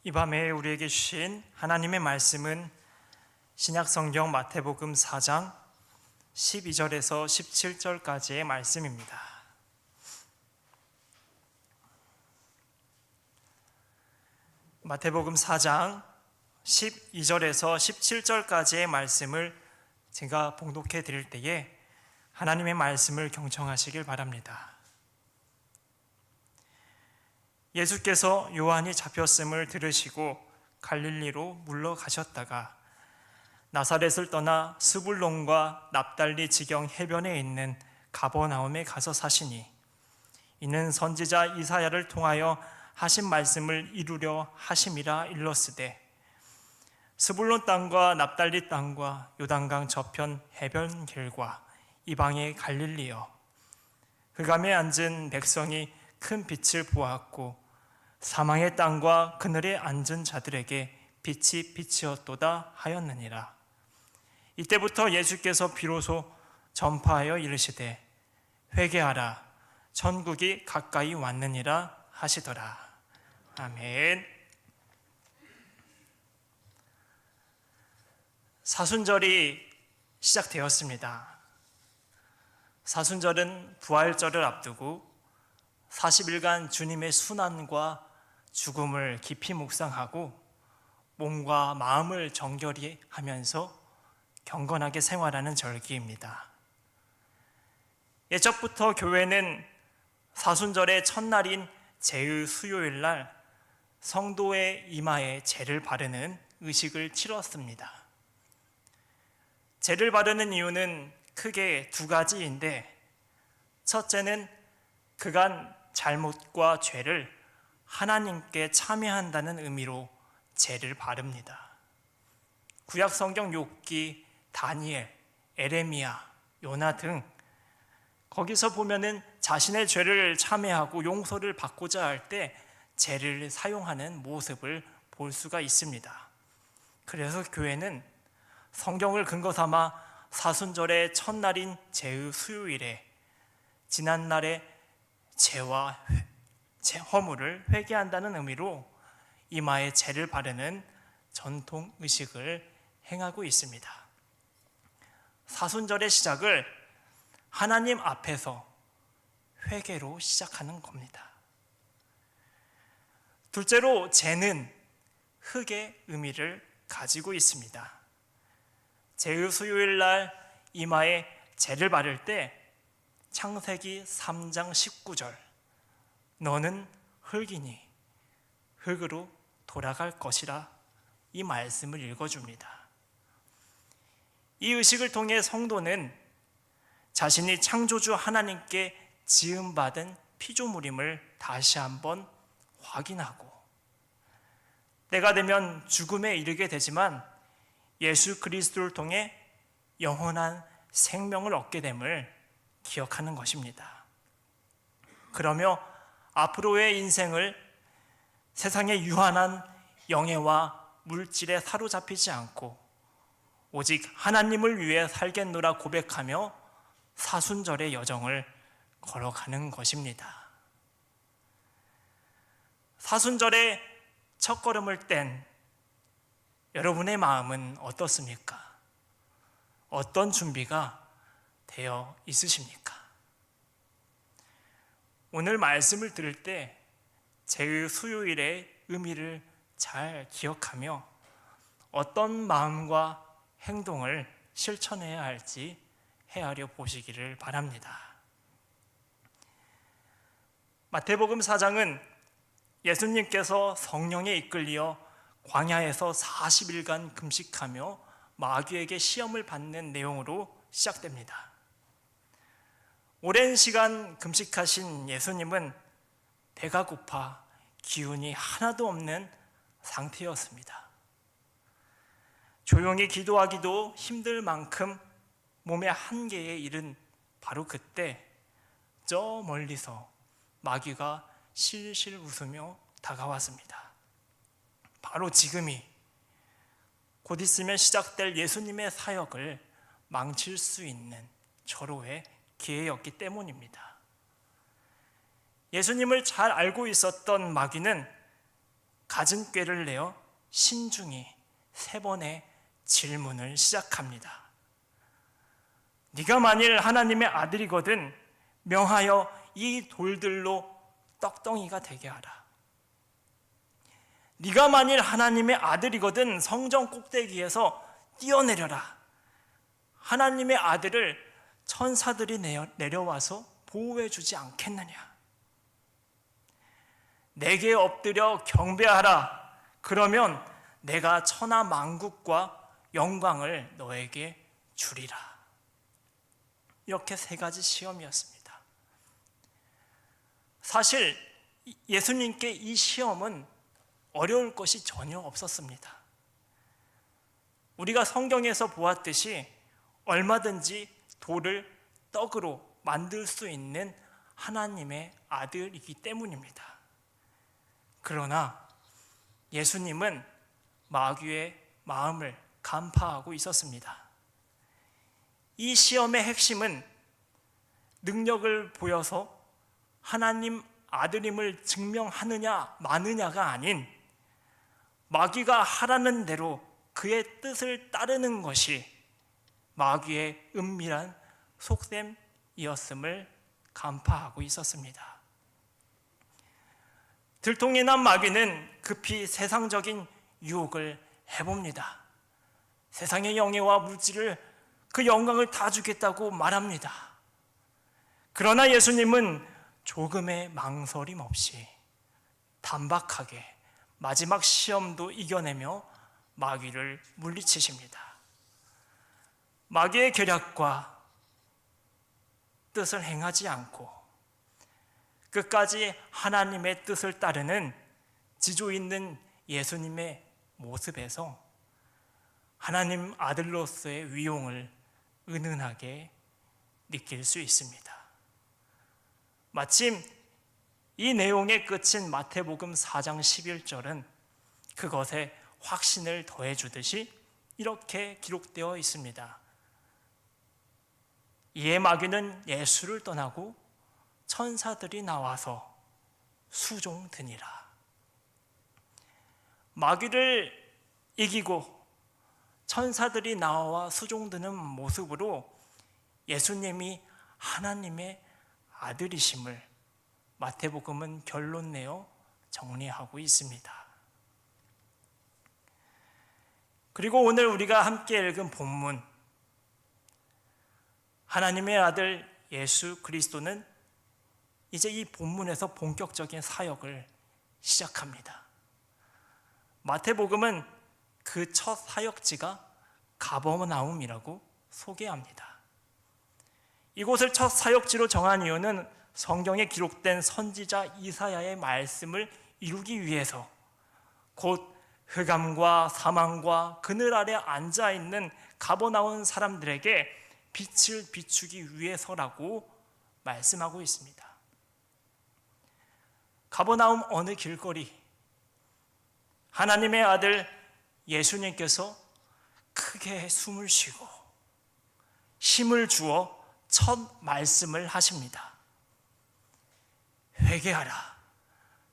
이 밤에 우리에게 주신 하나님의 말씀은 신약성경 마태복음 4장 12절에서 17절까지의 말씀입니다. 마태복음 4장 12절에서 17절까지의 말씀을 제가 봉독해 드릴 때에 하나님의 말씀을 경청하시길 바랍니다. 예수께서 요한이 잡혔음을 들으시고 갈릴리로 물러가셨다가 나사렛을 떠나 스불론과 납달리 지경 해변에 있는 가버나움에 가서 사시니 이는 선지자 이사야를 통하여 하신 말씀을 이루려 하심이라 일렀으되 스불론 땅과 납달리 땅과 요단강 저편 해변 길과 이방의 갈릴리여 흑암에 앉은 백성이 큰 빛을 보았고 사망의 땅과 그늘에 앉은 자들에게 빛이 빛이었도다 하였느니라. 이때부터 예수께서 비로소 전파하여 이르시되 회개하라 천국이 가까이 왔느니라 하시더라. 아멘. 사순절이 시작되었습니다. 사순절은 부활절을 앞두고 40일간 주님의 순환과 죽음을 깊이 묵상하고 몸과 마음을 정결히 하면서 경건하게 생활하는 절기입니다. 예적부터 교회는 사순절의 첫날인 제의 수요일 날 성도의 이마에 제를 바르는 의식을 치렀습니다. 제를 바르는 이유는 크게 두 가지인데, 첫째는 그간 잘못과 죄를 하나님께 참여한다는 의미로 제를 바릅니다. 구약 성경 욥기, 다니엘, 에레미야, 요나 등 거기서 보면은 자신의 죄를 참회하고 용서를 받고자 할 때 제를 사용하는 모습을 볼 수가 있습니다. 그래서 교회는 성경을 근거 삼아 사순절의 첫날인 제의 수요일에 지난날의 죄와 허물을 회개한다는 의미로 이마에 제를 바르는 전통 의식을 행하고 있습니다. 사순절의 시작을 하나님 앞에서 회개로 시작하는 겁니다. 둘째로 제는 흙의 의미를 가지고 있습니다. 제의 수요일 날 이마에 제를 바를 때 창세기 3장 19절 너는 흙이니 흙으로 돌아갈 것이라 이 말씀을 읽어줍니다. 이 의식을 통해 성도는 자신이 창조주 하나님께 지음받은 피조물임을 다시 한번 확인하고 때가 되면 죽음에 이르게 되지만 예수 그리스도를 통해 영원한 생명을 얻게 됨을 기억하는 것입니다. 그러며 앞으로의 인생을 세상의 유한한 영예와 물질에 사로잡히지 않고 오직 하나님을 위해 살겠노라 고백하며 사순절의 여정을 걸어가는 것입니다. 사순절의 첫걸음을 뗀 여러분의 마음은 어떻습니까? 어떤 준비가 되어 있으십니까? 오늘 말씀을 들을 때 제의 수요일의 의미를 잘 기억하며 어떤 마음과 행동을 실천해야 할지 헤아려 보시기를 바랍니다. 마태복음 4장은 예수님께서 성령에 이끌려 광야에서 40일간 금식하며 마귀에게 시험을 받는 내용으로 시작됩니다. 오랜 시간 금식하신 예수님은 배가 고파 기운이 하나도 없는 상태였습니다. 조용히 기도하기도 힘들 만큼 몸의 한계에 이른 바로 그때 저 멀리서 마귀가 실실 웃으며 다가왔습니다. 바로 지금이 곧 있으면 시작될 예수님의 사역을 망칠 수 있는 절호의 기회였기 때문입니다. 예수님을 잘 알고 있었던 마귀는 갖은 꾀를 내어 신중히 3번의 질문을 시작합니다. 네가 만일 하나님의 아들이거든 명하여 이 돌들로 떡덩이가 되게 하라. 네가 만일 하나님의 아들이거든 성전 꼭대기에서 뛰어내려라. 하나님의 아들을 천사들이 내려와서 보호해 주지 않겠느냐. 내게 엎드려 경배하라. 그러면 내가 천하 만국과 영광을 너에게 주리라. 이렇게 3가지 시험이었습니다. 사실 예수님께 이 시험은 어려울 것이 전혀 없었습니다. 우리가 성경에서 보았듯이 얼마든지 돌을 떡으로 만들 수 있는 하나님의 아들이기 때문입니다. 그러나 예수님은 마귀의 마음을 간파하고 있었습니다. 이 시험의 핵심은 능력을 보여서 하나님 아들임을 증명하느냐 마느냐가 아닌 마귀가 하라는 대로 그의 뜻을 따르는 것이 마귀의 은밀한 속셈이었음을 간파하고 있었습니다. 들통이 난 마귀는 급히 세상적인 유혹을 해봅니다. 세상의 영예와 물질을 그 영광을 다 주겠다고 말합니다. 그러나 예수님은 조금의 망설임 없이 단박하게 마지막 시험도 이겨내며 마귀를 물리치십니다. 마귀의 계략과 뜻을 행하지 않고 끝까지 하나님의 뜻을 따르는 지조 있는 예수님의 모습에서 하나님 아들로서의 위용을 은은하게 느낄 수 있습니다. 마침 이 내용의 끝인 마태복음 4장 11절은 그것에 확신을 더해주듯이 이렇게 기록되어 있습니다. 이에 마귀는 예수를 떠나고 천사들이 나와서 수종드니라. 마귀를 이기고 천사들이 나와 수종드는 모습으로 예수님이 하나님의 아들이심을 마태복음은 결론 내어 정리하고 있습니다. 그리고 오늘 우리가 함께 읽은 본문, 하나님의 아들 예수 그리스도는 이제 이 본문에서 본격적인 사역을 시작합니다. 마태복음은 그 첫 사역지가 가버나움이라고 소개합니다. 이곳을 첫 사역지로 정한 이유는 성경에 기록된 선지자 이사야의 말씀을 이루기 위해서 곧 흑암과 사망과 그늘 아래 앉아있는 가버나움 사람들에게 빛을 비추기 위해서라고 말씀하고 있습니다. 가버나움 어느 길거리, 하나님의 아들 예수님께서 크게 숨을 쉬고 힘을 주어 첫 말씀을 하십니다. 회개하라,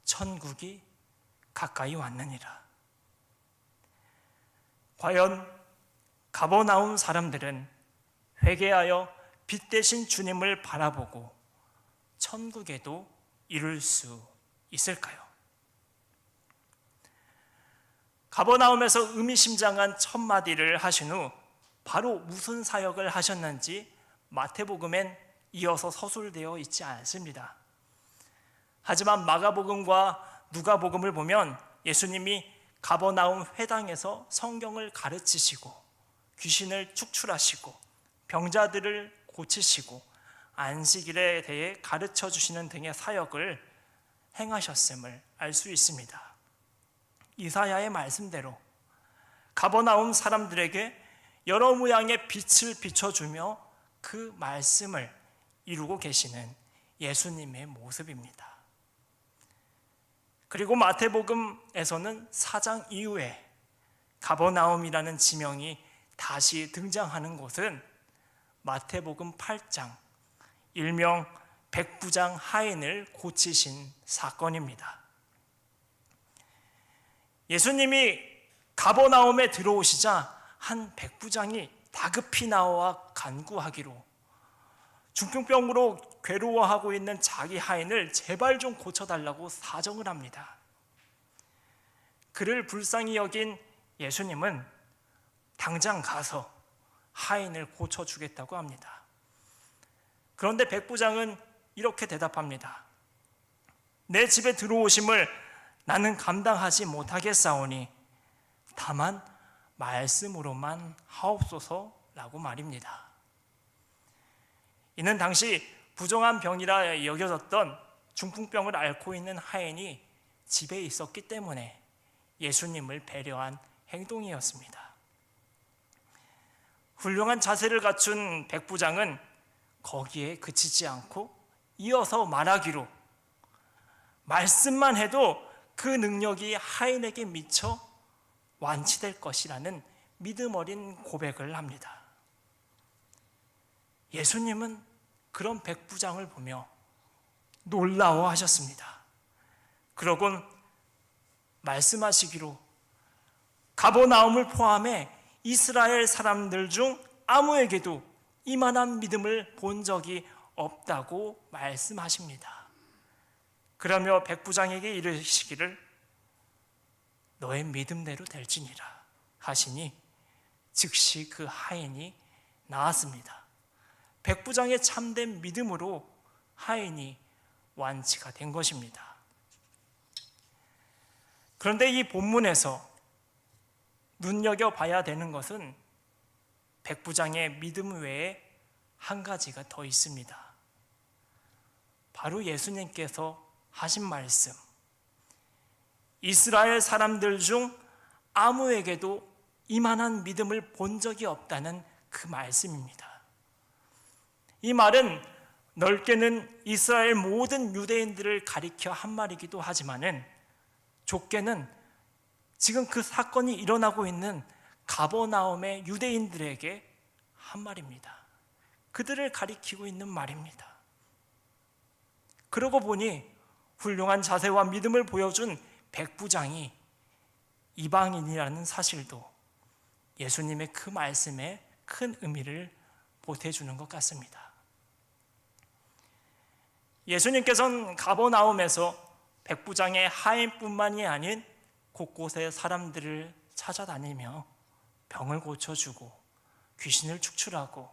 천국이 가까이 왔느니라. 과연 가버나움 사람들은 회개하여 빛 대신 주님을 바라보고 천국에도 이룰 수 있을까요? 가버나움에서 의미심장한 첫 마디를 하신 후 바로 무슨 사역을 하셨는지 마태복음엔 이어서 서술되어 있지 않습니다. 하지만 마가복음과 누가복음을 보면 예수님이 가버나움 회당에서 성경을 가르치시고 귀신을 축출하시고 병자들을 고치시고 안식일에 대해 가르쳐 주시는 등의 사역을 행하셨음을 알 수 있습니다. 이사야의 말씀대로 가버나움 사람들에게 여러 모양의 빛을 비춰주며 그 말씀을 이루고 계시는 예수님의 모습입니다. 그리고 마태복음에서는 4장 이후에 가버나움이라는 지명이 다시 등장하는 곳은 마태복음 8장, 일명 백부장 하인을 고치신 사건입니다. 예수님이 가버나움에 들어오시자 한 백부장이 다급히 나와 간구하기로 중풍병으로 괴로워하고 있는 자기 하인을 제발 좀 고쳐달라고 사정을 합니다. 그를 불쌍히 여긴 예수님은 당장 가서 하인을 고쳐주겠다고 합니다. 그런데 백부장은 이렇게 대답합니다. 내 집에 들어오심을 나는 감당하지 못하겠사오니 다만 말씀으로만 하옵소서라고 말입니다. 이는 당시 부정한 병이라 여겨졌던 중풍병을 앓고 있는 하인이 집에 있었기 때문에 예수님을 배려한 행동이었습니다. 훌륭한 자세를 갖춘 백부장은 거기에 그치지 않고 이어서 말하기로 말씀만 해도 그 능력이 하인에게 미쳐 완치될 것이라는 믿음 어린 고백을 합니다. 예수님은 그런 백부장을 보며 놀라워하셨습니다. 그러곤 말씀하시기로 가버나움을 포함해 이스라엘 사람들 중 아무에게도 이만한 믿음을 본 적이 없다고 말씀하십니다. 그러며 백부장에게 이르시기를 너의 믿음대로 될지니라 하시니 즉시 그 하인이 나았습니다. 백부장의 참된 믿음으로 하인이 완치가 된 것입니다. 그런데 이 본문에서 눈여겨봐야 되는 것은 백부장의 믿음 외에 한 가지가 더 있습니다. 바로 예수님께서 하신 말씀, 이스라엘 사람들 중 아무에게도 이만한 믿음을 본 적이 없다는 그 말씀입니다. 이 말은 넓게는 이스라엘 모든 유대인들을 가리켜 한 말이기도 하지만은 좁게는 지금 그 사건이 일어나고 있는 가버나움의 유대인들에게 한 말입니다. 그들을 가리키고 있는 말입니다. 그러고 보니 훌륭한 자세와 믿음을 보여준 백부장이 이방인이라는 사실도 예수님의 그 말씀에 큰 의미를 보태주는 것 같습니다. 예수님께서는 가버나움에서 백부장의 하인뿐만이 아닌 곳곳에 사람들을 찾아다니며 병을 고쳐주고 귀신을 축출하고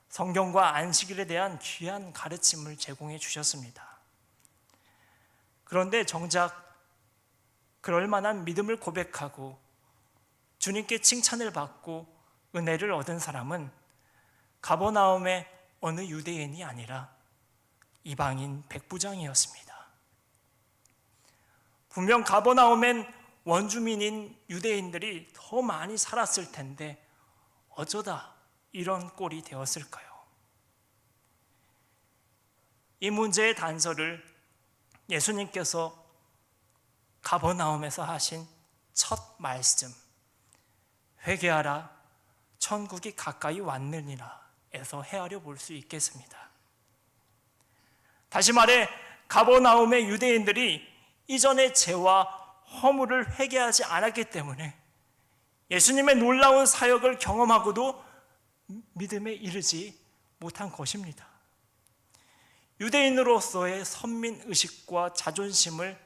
성경과 안식일에 대한 귀한 가르침을 제공해 주셨습니다. 그런데 정작 그럴 만한 믿음을 고백하고 주님께 칭찬을 받고 은혜를 얻은 사람은 가버나움의 어느 유대인이 아니라 이방인 백부장이었습니다. 분명 가버나움엔 원주민인 유대인들이 더 많이 살았을 텐데 어쩌다 이런 꼴이 되었을까요? 이 문제의 단서를 예수님께서 가버나움에서 하신 첫 말씀, 회개하라 천국이 가까이 왔느니라 에서 헤아려 볼 수 있겠습니다. 다시 말해 가버나움의 유대인들이 이전의 죄와 허물을 회개하지 않았기 때문에 예수님의 놀라운 사역을 경험하고도 믿음에 이르지 못한 것입니다. 유대인으로서의 선민의식과 자존심을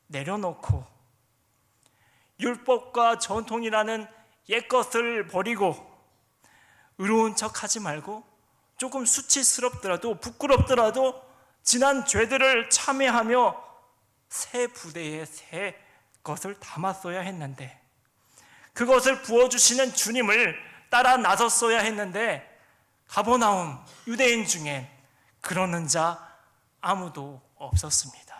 내려놓고 율법과 전통이라는 옛것을 버리고 의로운 척하지 말고 조금 수치스럽더라도 부끄럽더라도 지난 죄들을 참회하며 새 부대에 새 것을 담았어야 했는데 그것을 부어주시는 주님을 따라 나섰어야 했는데 가버나움 유대인 중엔 그러는 자 아무도 없었습니다.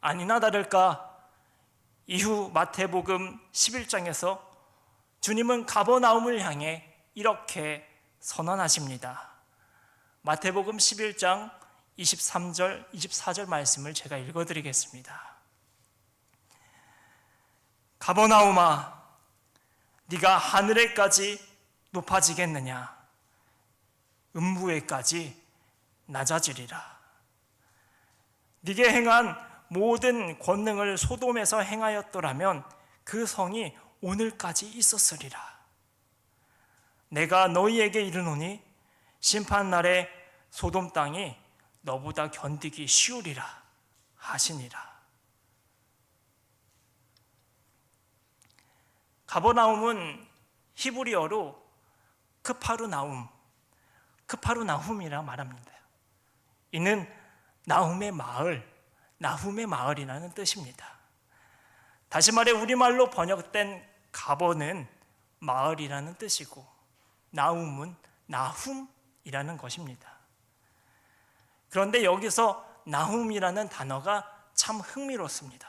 아니나 다를까 이후 마태복음 11장에서 주님은 가버나움을 향해 이렇게 선언하십니다. 마태복음 11장 23절, 24절 말씀을 제가 읽어드리겠습니다. 가버나움아, 네가 하늘에까지 높아지겠느냐? 음부에까지 낮아지리라. 네게 행한 모든 권능을 소돔에서 행하였더라면 그 성이 오늘까지 있었으리라. 내가 너희에게 이르노니 심판날에 소돔 땅이 너보다 견디기 쉬우리라 하시니라. 가버나움은 히브리어로 크파르나움이라 말합니다. 이는 나훔의 마을이라는 뜻입니다. 다시 말해 우리말로 번역된 가버는 마을이라는 뜻이고 나훔은 나훔이라는 것입니다. 그런데 여기서 나훔이라는 단어가 참 흥미롭습니다.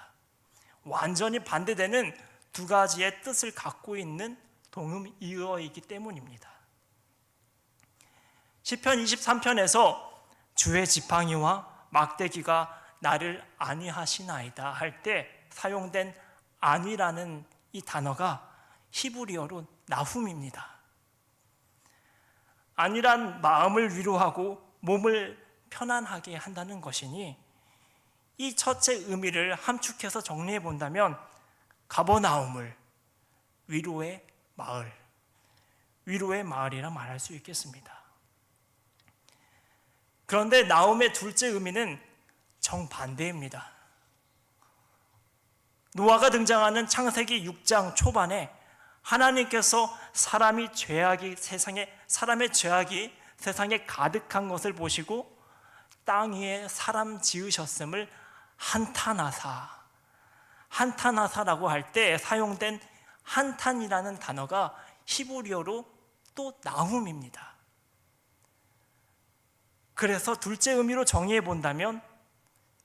완전히 반대되는 두 가지의 뜻을 갖고 있는 동음이어이기 때문입니다. 시편 23편에서 주의 지팡이와 막대기가 나를 안위하시나이다 할 때 사용된 안위라는 이 단어가 히브리어로 나훔입니다. 안위란 마음을 위로하고 몸을 편안하게 한다는 것이니 이 첫째 의미를 함축해서 정리해 본다면 가버나움을 위로의 마을이라 말할 수 있겠습니다. 그런데 나움의 둘째 의미는 정반대입니다. 노아가 등장하는 창세기 6장 초반에 하나님께서 사람의 죄악이 세상에 가득한 것을 보시고 땅 위에 사람 지으셨음을 한탄하사라고 할 때 사용된 한탄이라는 단어가 히브리어로 또 나훔입니다. 그래서 둘째 의미로 정의해 본다면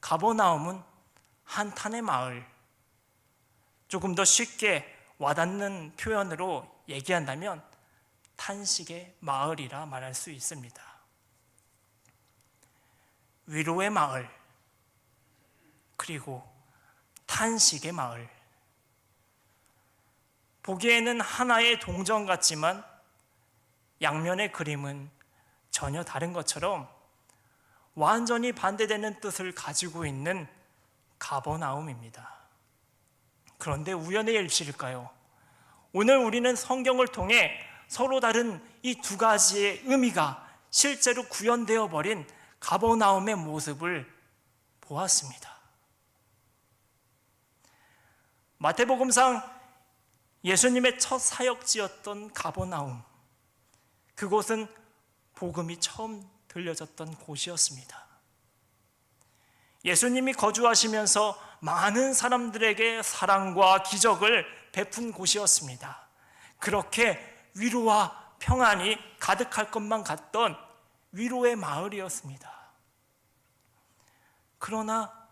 가버나움은 한탄의 마을, 조금 더 쉽게 와닿는 표현으로 얘기한다면 탄식의 마을이라 말할 수 있습니다. 위로의 마을, 그리고 탄식의 마을. 보기에는 하나의 동정 같지만 양면의 그림은 전혀 다른 것처럼 완전히 반대되는 뜻을 가지고 있는 가버나움입니다. 그런데 우연의 일치일까요? 오늘 우리는 성경을 통해 서로 다른 이 두 가지의 의미가 실제로 구현되어 버린 가버나움의 모습을 보았습니다. 마태복음상 예수님의 첫 사역지였던 가버나움, 그곳은 복음이 처음 들려졌던 곳이었습니다. 예수님이 거주하시면서 많은 사람들에게 사랑과 기적을 베푼 곳이었습니다. 그렇게 위로와 평안이 가득할 것만 같던 위로의 마을이었습니다. 그러나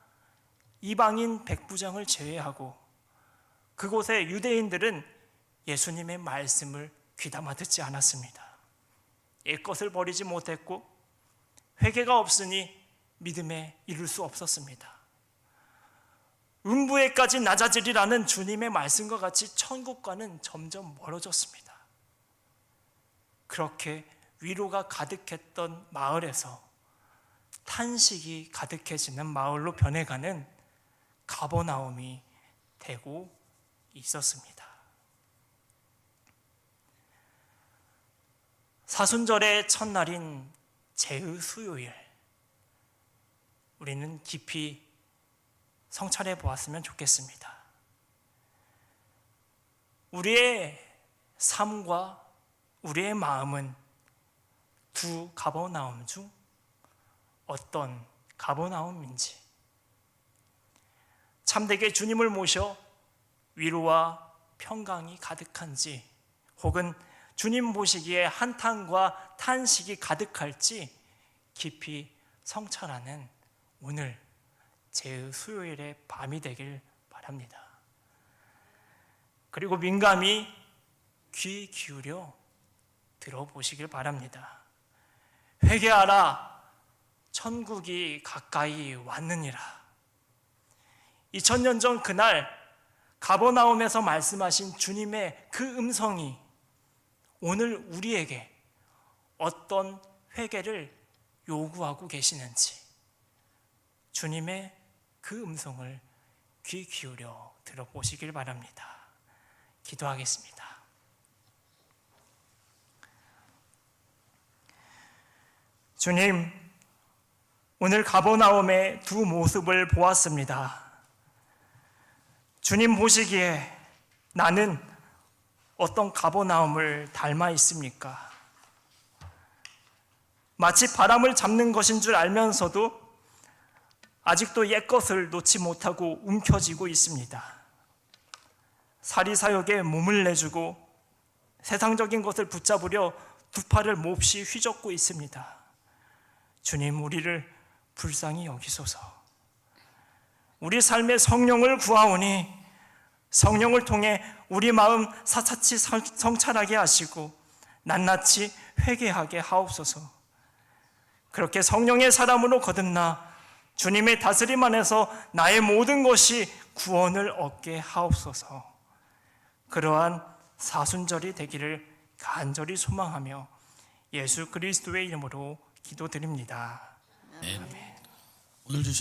이방인 백부장을 제외하고 그곳의 유대인들은 예수님의 말씀을 귀담아 듣지 않았습니다. 옛것을 버리지 못했고 회개가 없으니 믿음에 이를 수 없었습니다. 음부에까지 낮아지리라는 주님의 말씀과 같이 천국과는 점점 멀어졌습니다. 그렇게 위로가 가득했던 마을에서 탄식이 가득해지는 마을로 변해가는 가버나움이 되고 있었습니다. 사순절의 첫날인 제의수요일, 우리는 깊이 성찰해 보았으면 좋겠습니다. 우리의 삶과 우리의 마음은 두 가버나움 중 어떤 가버나움인지, 참되게 주님을 모셔 위로와 평강이 가득한지, 혹은 주님 보시기에 한탄과 탄식이 가득할지 깊이 성찰하는 오늘 제수요일의 밤이 되길 바랍니다. 그리고 민감히 귀 기울여 들어보시길 바랍니다. 회개하라, 천국이 가까이 왔느니라. 2000년 전 그날 가버나움에서 말씀하신 주님의 그 음성이 오늘 우리에게 어떤 회개를 요구하고 계시는지 주님의 그 음성을 귀 기울여 들어보시길 바랍니다. 기도하겠습니다. 주님, 오늘 가버나움의 두 모습을 보았습니다. 주님 보시기에 나는 어떤 가버나움을 닮아 있습니까? 마치 바람을 잡는 것인 줄 알면서도 아직도 옛것을 놓지 못하고 움켜쥐고 있습니다. 사리사욕에 몸을 내주고 세상적인 것을 붙잡으려 두 팔을 몹시 휘젓고 있습니다. 주님, 우리를 불쌍히 여기소서. 우리 삶의 성령을 구하오니 성령을 통해 우리 마음 사사치 성찰하게 하시고 낱낱이 회개하게 하옵소서. 그렇게 성령의 사람으로 거듭나 주님의 다스림 안에서 나의 모든 것이 구원을 얻게 하옵소서. 그러한 사순절이 되기를 간절히 소망하며 예수 그리스도의 이름으로 기도드립니다. 아멘. 오늘 주신